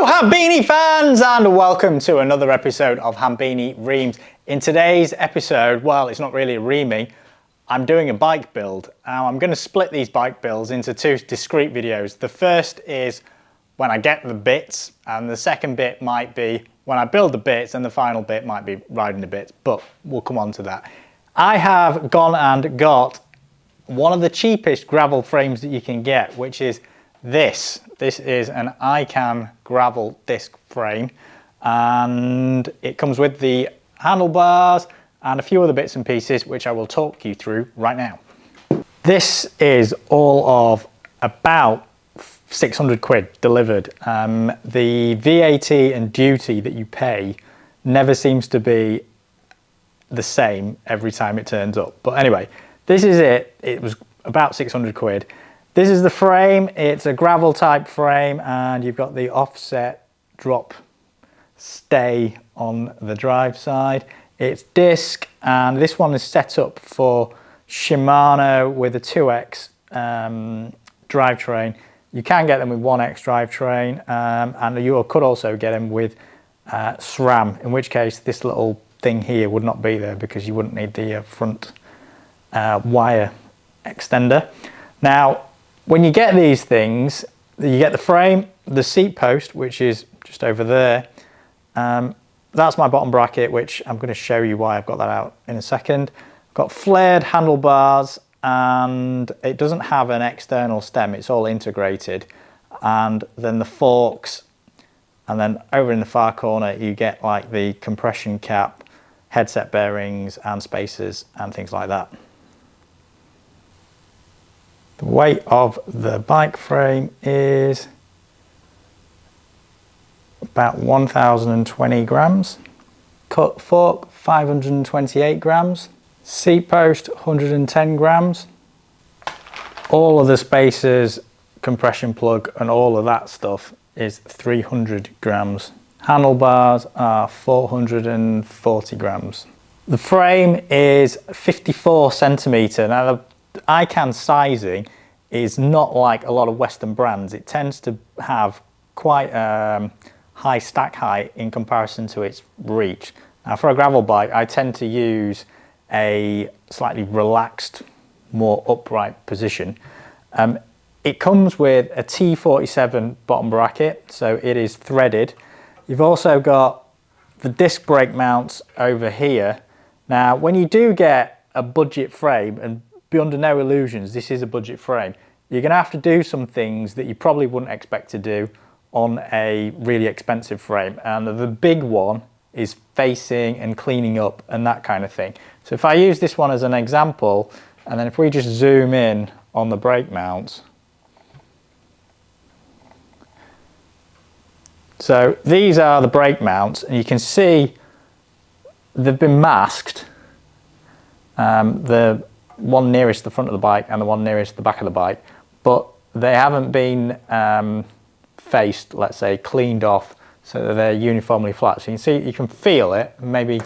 Hambini fans, and welcome to another episode of Hambini Reams. In today's episode, well, it's not really a reaming, I'm doing a bike build. Now I'm going to split these bike builds into two discrete videos. The first is when I get the bits, and the second bit might be when I build the bits, and the final bit might be riding the bits, but we'll come on to that. I have gone and got one of the cheapest gravel frames that you can get, which is this. This is an Ican Gravel disc frame, and it comes with the handlebars and a few other bits and pieces, which I will talk you through right now. This is all of about 600 quid delivered. The VAT and duty that you pay never seems to be the same every time it turns up. But anyway, this is it. It was about 600 quid. This is the frame. It's a gravel type frame, and you've got the offset drop stay on the drive side. It's disc, and this one is set up for Shimano with a 2X drivetrain. You can get them with 1X drivetrain, and you could also get them with SRAM, in which case this little thing here would not be there because you wouldn't need the front wire extender. Now, when you get these things, you get the frame, the seat post, which is just over there. That's my bottom bracket, which I'm going to show you why I've got that out in a second. Got flared handlebars, and it doesn't have an external stem, it's all integrated. And then the forks, and then over in the far corner you get like the compression cap, headset bearings and spacers and things like that. The weight of the bike frame is about 1020 grams. Cut fork 528 grams. Seat post 110 grams. All of the spacers, compression plug and all of that stuff is 300 grams. Handlebars are 440 grams. The frame is 54 centimetre. Now the Ican sizing is not like a lot of Western brands. It tends to have quite high stack height in comparison to its reach. Now for a gravel bike, I tend to use a slightly relaxed, more upright position. It comes with a T47 bottom bracket, so it is threaded. You've also got the disc brake mounts over here. Now when you do get a budget frame, and be under no illusions, this is a budget frame, you're going to have to do some things that you probably wouldn't expect to do on a really expensive frame. And the big one is facing and cleaning up and that kind of thing. So if I use this one as an example, and then if we just zoom in on the brake mounts. So these are the brake mounts, and you can see they've been masked. The one nearest the front of the bike and the one nearest the back of the bike, but they haven't been faced, let's say, cleaned off so that they're uniformly flat. So you can see, you can feel it. Maybe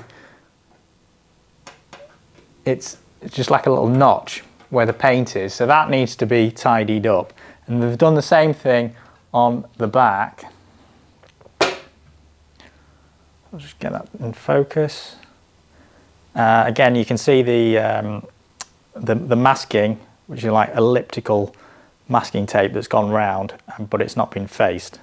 it's just like a little notch where the paint is, so that needs to be tidied up. And they've done the same thing on the back. I'll just get that in focus. Again, you can see the masking, which is like elliptical masking tape that's gone round, but it's not been faced.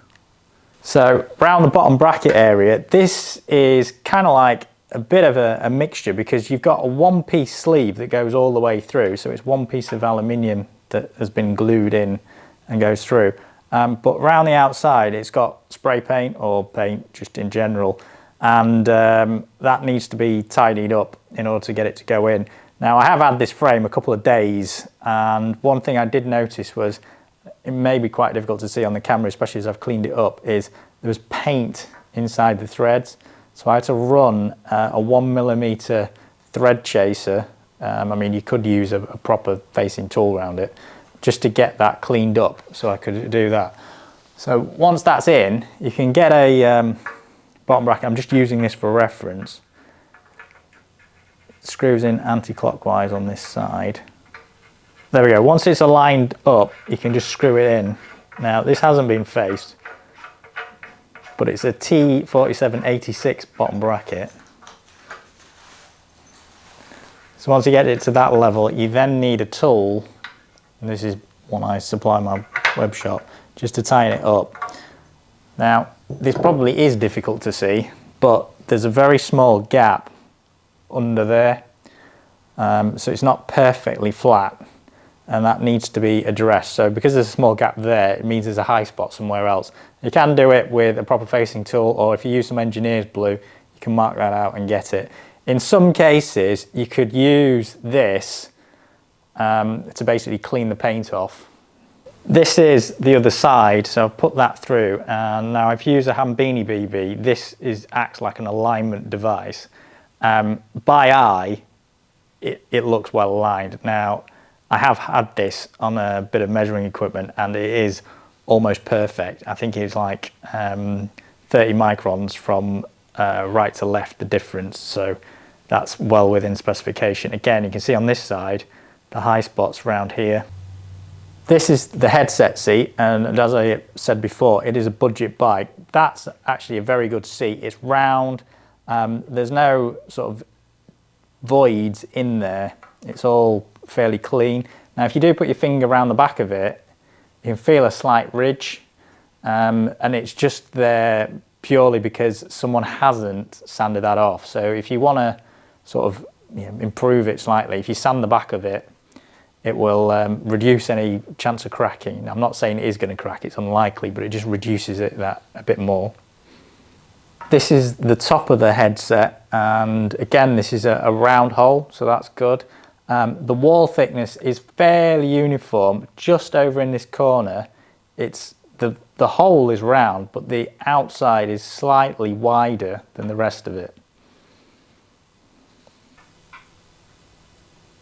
So around the bottom bracket area, this is kind of like a bit of a mixture, because you've got a one-piece sleeve that goes all the way through, so it's one piece of aluminium that has been glued in and goes through. But around the outside it's got spray paint or paint just in general, and that needs to be tidied up in order to get it to go in. Now I have had this frame a couple of days, and one thing I did notice was, it may be quite difficult to see on the camera, especially as I've cleaned it up, is there was paint inside the threads. So I had to run a 1mm thread chaser. I mean, you could use a proper facing tool around it just to get that cleaned up, so I could do that. So once that's in, you can get a bottom bracket. I'm just using this for reference. It screws in anti-clockwise on this side. There we go. Once it's aligned up, you can just screw it in. Now this hasn't been faced, but it's a T4786 bottom bracket. So once you get it to that level, you then need a tool, and this is one I supply my web shop, just to tighten it up. Now, this probably is difficult to see, but there's a very small gap under there, so it's not perfectly flat, and that needs to be addressed. So because there's a small gap there, it means there's a high spot somewhere else. You can do it with a proper facing tool, or if you use some engineer's blue, you can mark that out and get it. In some cases, you could use this to basically clean the paint off. This is the other side, so I've put that through, and now if you use a Hambini BB, this acts like an alignment device. By eye, it looks well aligned. Now, I have had this on a bit of measuring equipment, and it is almost perfect. I think it's like 30 microns from right to left, the difference, so that's well within specification. Again, you can see on this side, the high spots around here. This is the headset seat, and as I said before, it is a budget bike. That's actually a very good seat. It's round, there's no sort of voids in there. It's all fairly clean. Now, if you do put your finger around the back of it, you can feel a slight ridge, and it's just there purely because someone hasn't sanded that off. So if you want to sort of improve it slightly, if you sand the back of it, it will reduce any chance of cracking. I'm not saying it is going to crack, it's unlikely, but it just reduces it that a bit more. This is the top of the headset, and again, this is a round hole, so that's good. The wall thickness is fairly uniform. Just over in this corner, it's the hole is round, but the outside is slightly wider than the rest of it.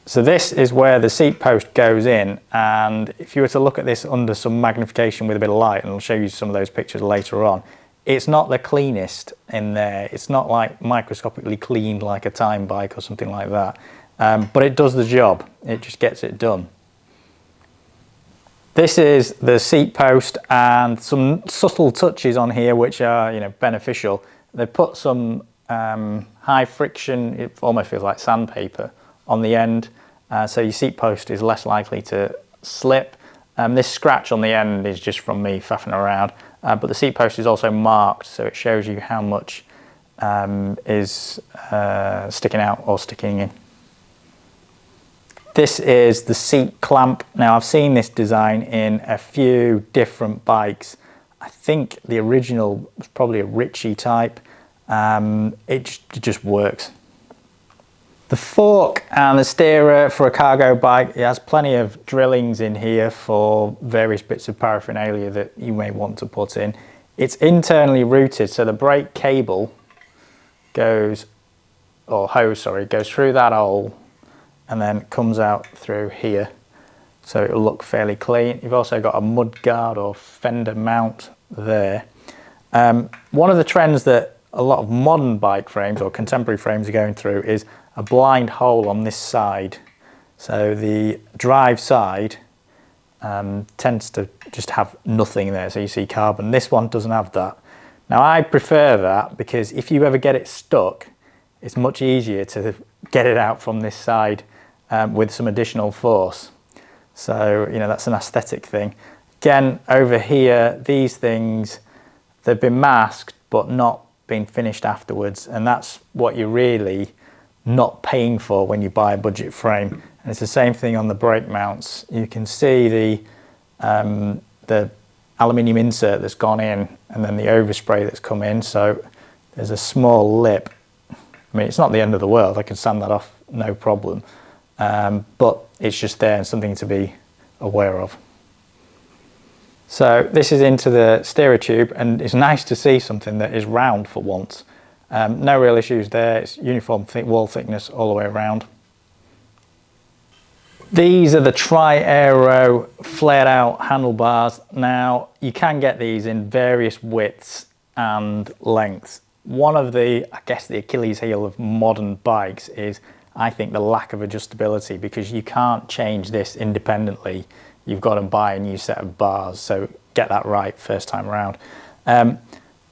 So this is where the seat post goes in, and if you were to look at this under some magnification with a bit of light, and I'll show you some of those pictures later on, it's not the cleanest in there. It's not like microscopically cleaned like a time bike or something like that, but it does the job. It just gets it done. This is the seat post, and some subtle touches on here which are beneficial. They've put some high friction, it almost feels like sandpaper, on the end, so your seat post is less likely to slip. This scratch on the end is just from me faffing around, but the seat post is also marked, so it shows you how much is sticking out or sticking in. This is the seat clamp. Now, I've seen this design in a few different bikes. I think the original was probably a Ritchie type. It just works. The fork and the steerer for a cargo bike, it has plenty of drillings in here for various bits of paraphernalia that you may want to put in. It's internally routed, so the brake cable goes, or hose, sorry, goes through that hole and then comes out through here. So it'll look fairly clean. You've also got a mud guard or fender mount there. One of the trends that a lot of modern bike frames or contemporary frames are going through is a blind hole on this side. So the drive side tends to just have nothing there, so you see carbon. This one doesn't have that. Now, I prefer that because if you ever get it stuck, it's much easier to get it out from this side with some additional force. So that's an aesthetic thing. Again, over here, these things, they've been masked but not been finished afterwards, and that's what you're really not paying for when you buy a budget frame. And it's the same thing on the brake mounts. You can see the aluminium insert that's gone in, and then the overspray that's come in, so there's a small lip. I mean, it's not the end of the world, I can sand that off no problem, but it's just there and something to be aware of. So this is into the steerer tube, and it's nice to see something that is round for once. No real issues there, it's uniform wall thickness all the way around. These are the Tri-Aero flared out handlebars. Now, you can get these in various widths and lengths. One of the, I guess, the Achilles heel of modern bikes is, I think, the lack of adjustability, because you can't change this independently. You've got to buy a new set of bars, so get that right first time around.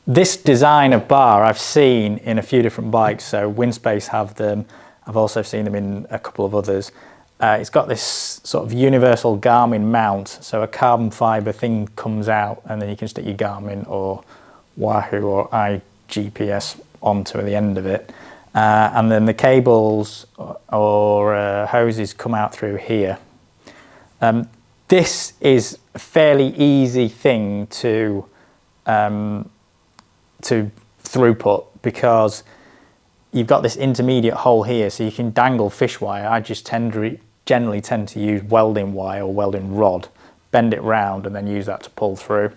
This design of bar I've seen in a few different bikes. So Windspace have them. I've also seen them in a couple of others. It's got this sort of universal Garmin mount. So a carbon fiber thing comes out and then you can stick your Garmin or Wahoo or iGPS onto the end of it. And then the cables or hoses come out through here. This is a fairly easy thing to throughput because you've got this intermediate hole here, so you can dangle fish wire. I just generally tend to use welding wire or welding rod, bend it round and then use that to pull through.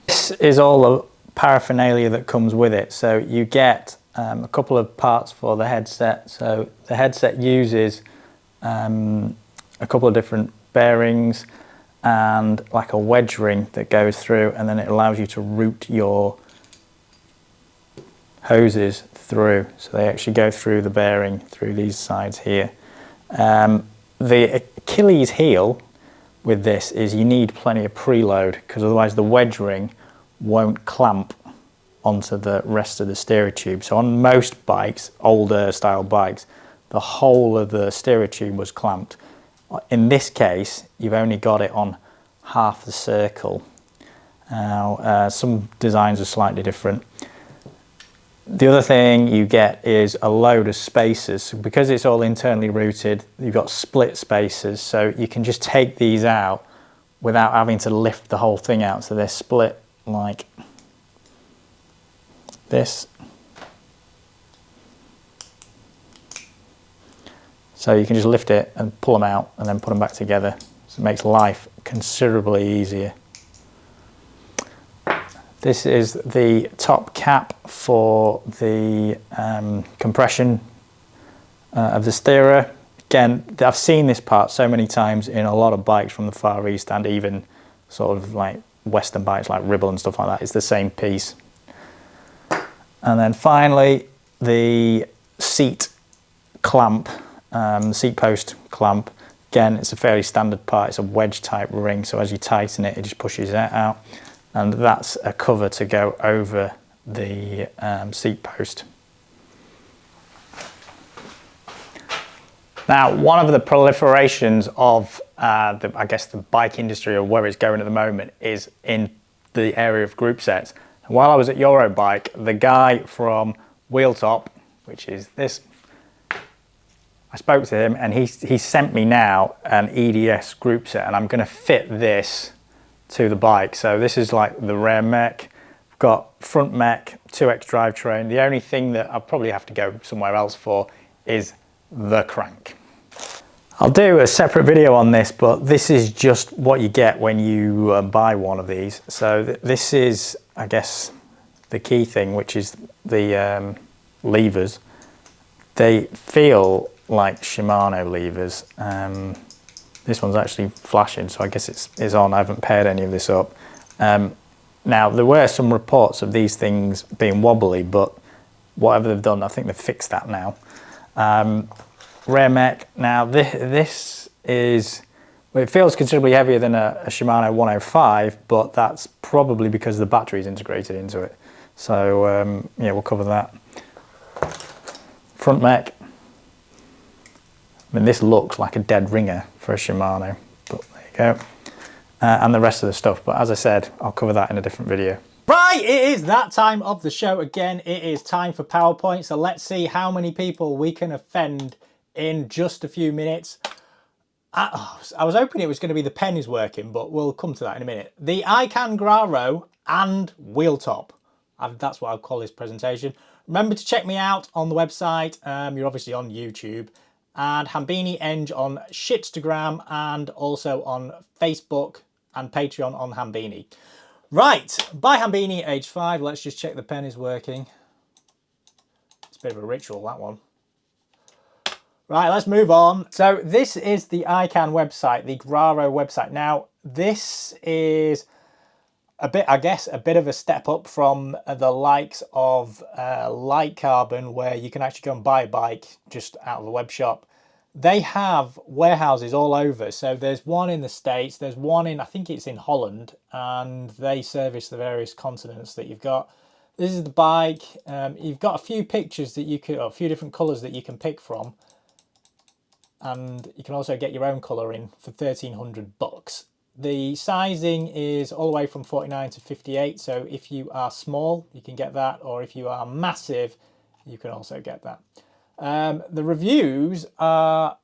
This is all the paraphernalia that comes with it. So you get a couple of parts for the headset. So the headset uses a couple of different bearings and like a wedge ring that goes through, and then it allows you to route your hoses through. So they actually go through the bearing through these sides here. The Achilles heel with this is you need plenty of preload, because otherwise the wedge ring won't clamp onto the rest of the steerer tube. So on most bikes, older style bikes, the whole of the steerer tube was clamped. In this case, you've only got it on half the circle. Now, some designs are slightly different. The other thing you get is a load of spacers. So because it's all internally routed, you've got split spacers, so you can just take these out without having to lift the whole thing out. So they're split like this. So you can just lift it and pull them out and then put them back together. So it makes life considerably easier. This is the top cap for the compression of the steerer. Again, I've seen this part so many times in a lot of bikes from the Far East, and even sort of like Western bikes like Ribble and stuff like that. It's the same piece. And then finally, the seat clamp, seat post clamp. Again, it's a fairly standard part. It's a wedge type ring, so as you tighten it, it just pushes that out. And that's a cover to go over the seat post. Now, one of the proliferations of I guess the bike industry, or where it's going at the moment, is in the area of group sets. And while I was at Eurobike, the guy from Wheeltop, which is this, I spoke to him and he sent me now an EDS group set, and I'm going to fit this to the bike. So this is like the rear mech, got front mech, 2X drivetrain. The only thing that I'll probably have to go somewhere else for is the crank. I'll do a separate video on this, but this is just what you get when you buy one of these. So this is, I guess, the key thing, which is the levers. They feel like Shimano levers. This one's actually flashing, so I guess it's on. I haven't paired any of this up. Now, there were some reports of these things being wobbly, but whatever they've done, I think they've fixed that now. Rear mech. Now, this is, well, it feels considerably heavier than a Shimano 105, but that's probably because the battery is integrated into it. So, yeah, we'll cover that. Front mech. I mean, this looks like a dead ringer for a Shimano, but there you go. And the rest of the stuff. But as I said, I'll cover that in a different video. Right, it is that time of the show again. It is time for PowerPoint. So let's see how many people we can offend in just a few minutes. I was hoping it was going to be the pen is working, but we'll come to that in a minute. The Ican Graro and Wheeltop. That's what I'll call this presentation. Remember to check me out on the website. You're obviously on YouTube. And Hambini Eng on Shitstagram, and also on Facebook and Patreon on Hambini. Right, by Hambini, age 5. Let's just check the pen is working. It's a bit of a ritual, that one. Right, let's move on. So this is the Ican website, the Graro website. Now, this is a bit, I guess, a bit of a step up from the likes of Lightcarbon, where you can actually go and buy a bike just out of the web shop. They have warehouses all over. So there's one in the States, there's one in, I think it's in Holland, and they service the various continents that you've got. This is the bike. You've got a few pictures that you could, or a few different colours that you can pick from. And you can also get your own colour in for $1,300. The sizing is all the way from 49 to 58. So if you are small, you can get that. Or if you are massive, you can also get that. The reviews are,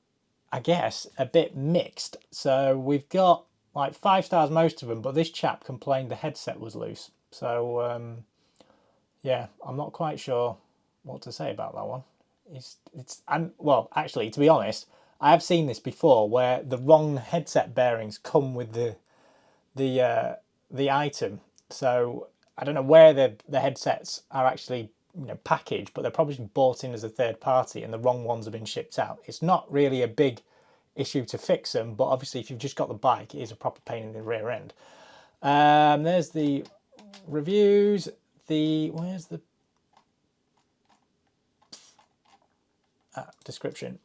I guess, a bit mixed. So we've got like 5 stars, most of them, but this chap complained the headset was loose. So yeah, I'm not quite sure what to say about that one. And well, actually, to be honest, I have seen this before where the wrong headset bearings come with the item. So I don't know where the headsets are actually packaged, but they're probably bought in as a third party and the wrong ones have been shipped out. It's not really a big issue to fix them, but obviously if you've just got the bike, it is a proper pain in the rear end. There's the reviews. Where's the description?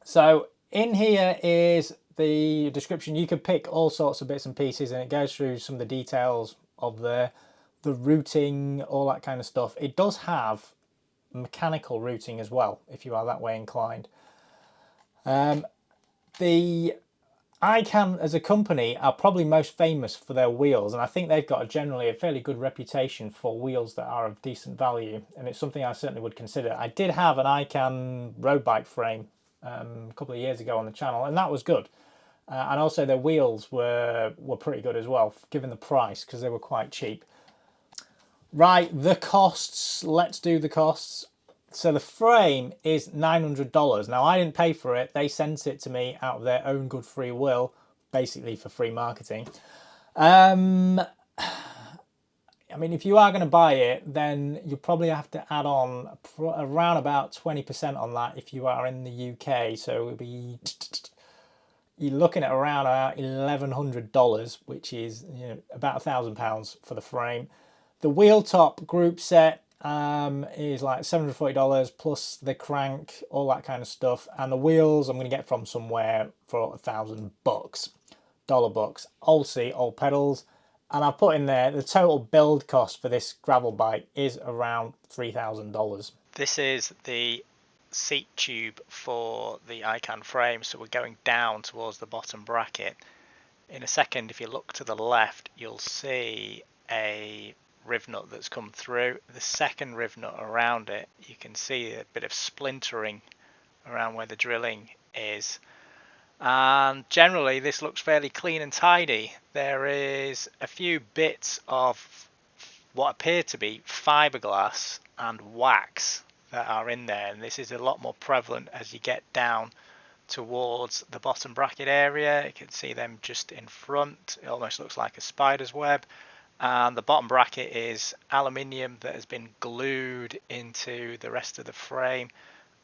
So in here is the description. You can pick all sorts of bits and pieces and it goes through some of the details of the routing, all that kind of stuff. It does have mechanical routing as well, if you are that way inclined. The Ican as a company are probably most famous for their wheels, and I think they've got generally a fairly good reputation for wheels that are of decent value, and it's something I certainly would consider. I did have an Ican road bike frame a couple of years ago on the channel, and that was good. And also their wheels were pretty good as well, given the price, because they were quite cheap. Right, the costs. Let's do the costs. So the frame is $900. Now, I didn't pay for it. They sent it to me out of their own good free will, basically for free marketing. I mean, if you are going to buy it, then you probably have to add on around about 20% on that if you are in the UK. So it would be, you're looking at around about $1,100, which is about £1,000 for the frame. The Wheeltop group set is like $740 plus the crank, all that kind of stuff. And the wheels I'm going to get from somewhere for $1,000, dollar bucks. Aussie, all pedals. And I've put in there the total build cost for this gravel bike is around $3,000. This is the seat tube for the Ican frame, so we're going down towards the bottom bracket. In a second, if you look to the left, you'll see a riv nut that's come through. The second riv nut around it, you can see a bit of splintering around where the drilling is. And generally this looks fairly clean and tidy. There is a few bits of what appear to be fiberglass and wax that are in there, and this is a lot more prevalent as you get down towards the bottom bracket area. You can see them just in front. It almost looks like a spider's web. And the bottom bracket is aluminium that has been glued into the rest of the frame.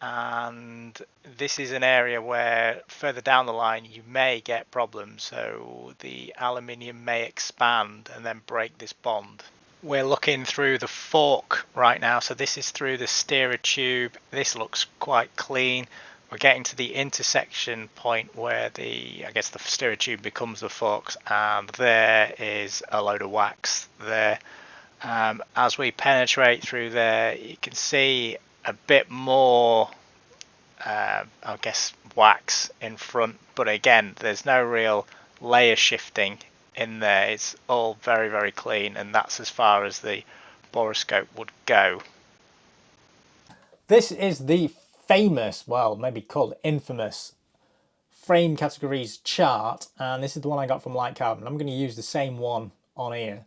And this is an area where further down the line you may get problems, so the aluminium may expand and then break this bond. We're looking through the fork right now, so this is through the steerer tube. This looks quite clean. We're getting to the intersection point where I guess the steerer tube becomes the forks, and there is a load of wax there. As we penetrate through there, you can see a bit more, I guess, wax in front, but again, there's no real layer shifting in there. It's all very, very clean, and that's as far as the boroscope would go. This is the famous, well, maybe called infamous, frame categories chart, and this is the one I got from Lightcarbon. I'm going to use the same one on here.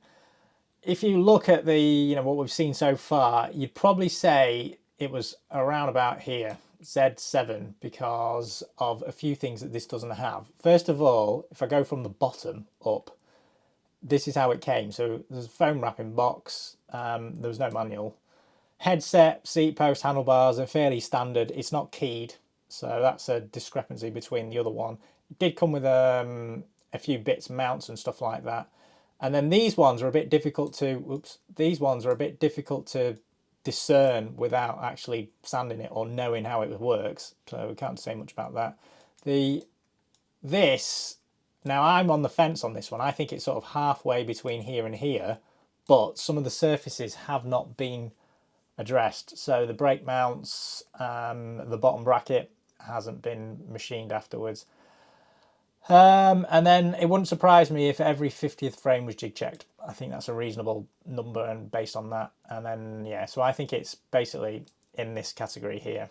If you look at the, what we've seen so far, you'd probably say it was around about here, Z7, because of a few things that this doesn't have. First of all, if I go from the bottom up, this is how it came. So there's a foam wrapping box, there was no manual. Headset, seat post, handlebars are fairly standard. It's not keyed, so that's a discrepancy between the other one. It did come with a few bits, mounts and stuff like that. And then these ones are a bit difficult to, these ones are a bit difficult to discern without actually sanding it or knowing how it works, so we can't say much about that. This, now I'm on the fence on this one. I think it's sort of halfway between here and here, but some of the surfaces have not been addressed. So the brake mounts, the bottom bracket hasn't been machined afterwards. And then it wouldn't surprise me if every 50th frame was jig checked. I think that's a reasonable number, and based on that. And then, yeah, so I think it's basically in this category here.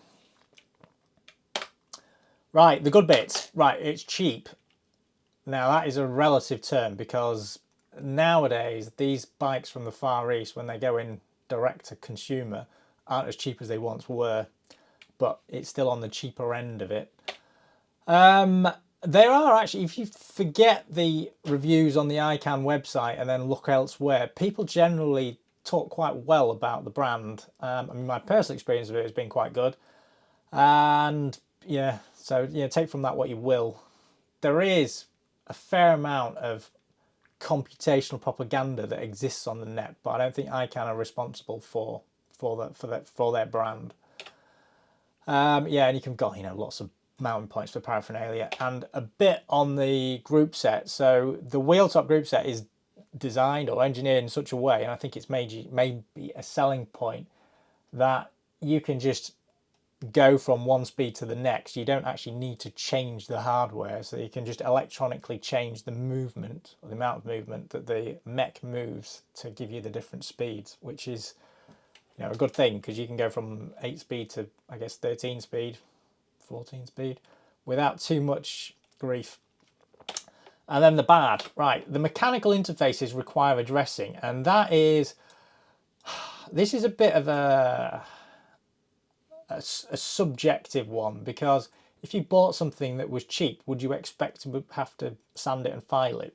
Right, the good bits. Right, it's cheap. Now that is a relative term, because nowadays these bikes from the Far East, when they go in direct to consumer, aren't as cheap as they once were, but it's still on the cheaper end of it. There are actually, if you forget the reviews on the Ican website and then look elsewhere, people generally talk quite well about the brand. I mean, my personal experience of it has been quite good. And yeah, so yeah, take from that what you will. There is a fair amount of computational propaganda that exists on the net, but I don't think Ican are responsible for their brand. Yeah, and you can got, you know, lots of mounting points for paraphernalia and a bit on the group set. So the Wheeltop group set is designed or engineered in such a way, and I think it's maybe a selling point, that you can just go from one speed to the next. You don't actually need to change the hardware, so you can just electronically change the movement, or the amount of movement that the mech moves to give you the different speeds, which is, you know, a good thing, because you can go from 8 speed to, I guess, 13 speed, 14 speed without too much grief. And then the bad, right, the mechanical interfaces require addressing, and that is, this is a bit of a subjective one, because if you bought something that was cheap, would you expect to have to sand it and file it?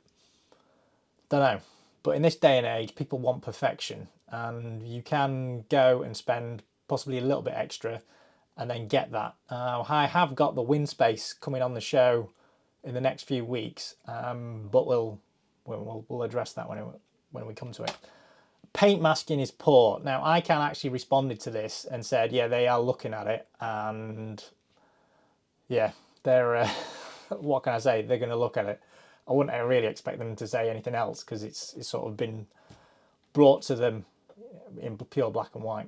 Don't know. But in this day and age, people want perfection, and you can go and spend possibly a little bit extra and then get that. I have got the wind space coming on the show in the next few weeks, but we'll address that when we come to it. Paint masking is poor. Now, Ican actually responded to this and said, yeah, they are looking at it, and yeah, they're what can I say? They're going to look at it. I wouldn't really expect them to say anything else, because it's sort of been brought to them in pure black and white.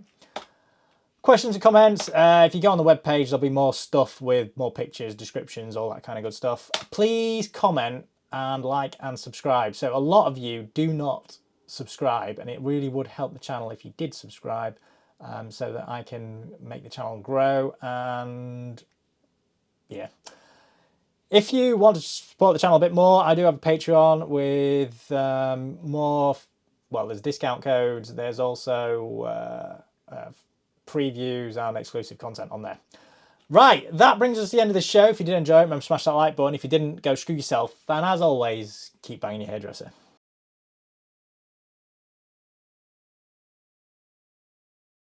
Questions and comments. If you go on the webpage, there'll be more stuff with more pictures, descriptions, all that kind of good stuff. Please comment and like and subscribe. So a lot of you do not subscribe, and it really would help the channel if you did subscribe, so that I can make the channel grow. And yeah, if you want to support the channel a bit more, I do have a Patreon with more, well, there's discount codes, there's also previews and exclusive content on there. Right, that brings us to the end of the show. If you did enjoy it, remember to smash that like button. If you didn't, go screw yourself. And as always, keep banging your hairdresser.